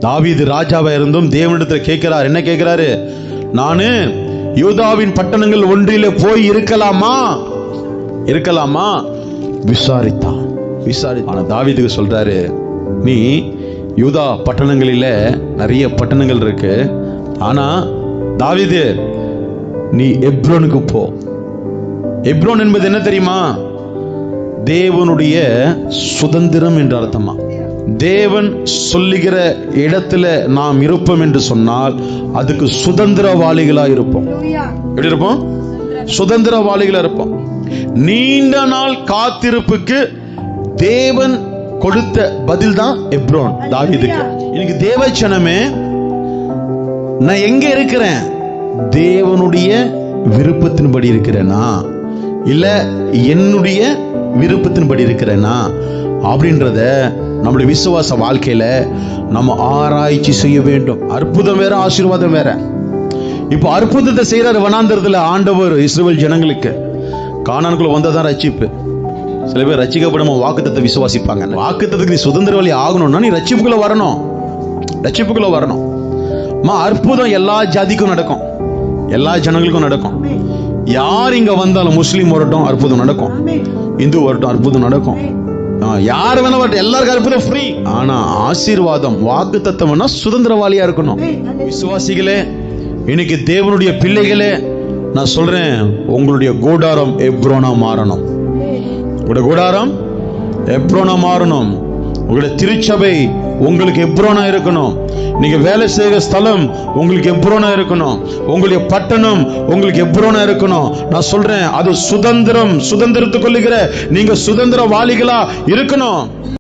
தாவீது ராஜாவா இருந்தும் தேவனிடத்தில் கேட்கிறார். என்ன கேட்கிறாரு? நானு யூதாவின் பட்டணங்கள் ஒன்றிலே போய் இருக்கலாமா விசாரித்தான். ஆனா தாவீதுக்கு சொல்றாரு, நீ யூதா பட்டணங்களில நிறைய பட்டணங்கள் இருக்கு, ஆனா தாவீது நீ எப்ரோனுக்கு போ. எப்ரோன் என்பது என்ன தெரியுமா? தேவனுடைய சுதந்திரம் என்று அர்த்தமா. தேவன் சொல்லுகிற இடத்துல நாம் இருப்போம் என்று சொன்னால் அதுக்கு சுதந்திரவாளிகளா இருப்போம். எப்படி இருப்போம்? சுதந்திரவாளிகளா இருப்போம். நீண்ட நாள் காத்திருப்புக்கு தேவன் கொடுத்த பதில் தான் எப்ரோன் தாவீதுக்கு. இன்னைக்கு தேவச்சனமே, நான் எங்க இருக்கிறேன்? தேவனுடைய விருப்பத்தின்படி இருக்கிறேனா இல்ல என்னுடைய விருப்பத்தின்படி இருக்கிறேனா அப்படின்றத நம்முடைய விசுவாச வாழ்க்கையில நம்ம ஆராய்ச்சி செய்ய வேண்டும். அற்புதம் வேற, ஆசீர்வாதம் வேற. இப்போ அற்புதத்தை செய்யறாரு வனாந்தரத்துல ஆண்டவர் இஸ்ரவேல் ஜனங்களுக்கு. கானானுக்குள்ள வந்ததான் ரட்சிப்பு. சில பேர் ரட்சிக்கப்படாம வாக்குத்தத்தை விசுவாசிப்பாங்க. வாக்குத்தத்துக்கு நீ சுதந்திரவாளி ஆகணும்னா நீ ரட்சிப்புக்குள்ள வரணும். அற்புதம் எல்லா ஜாதிக்கும் நடக்கும், எல்லா ஜனங்களுக்கும் நடக்கும். யார் இங்க வந்தாலும், முஸ்லீம் வரட்டும் அற்புதம் நடக்கும், இந்து வரட்டும் அற்புதம் நடக்கும், யார் வேணா வரட்டும், எல்லாருக்கும் அற்புதம் ஃப்ரீ. ஆனா ஆசீர்வாதம் வாக்குத்தத்தம்னா சுதந்திரவாளியா இருக்கணும். விசுவாசிகளே, இன்னைக்கு தேவனுடைய பிள்ளைகளே, நான் சொல்றேன், உங்களுடைய கூடாரம் எப்ரோனா மாறணும். உங்களுடைய கூடாரம் எப்ரோனா மாறணும். உங்களுடைய திருச்சபை உங்களுக்கு எப்ரோனா இருக்கணும். நீங்க வேலை செய்கிற ஸ்தலம் உங்களுக்கு எப்ரோனா இருக்கணும். உங்களுடைய பட்டணம் உங்களுக்கு எப்ரோனா இருக்கணும். நான் சொல்றேன், அது சுதந்திரத்துக்குள்ளுகிற நீங்க சுதந்திரவாளிகளா இருக்கணும்.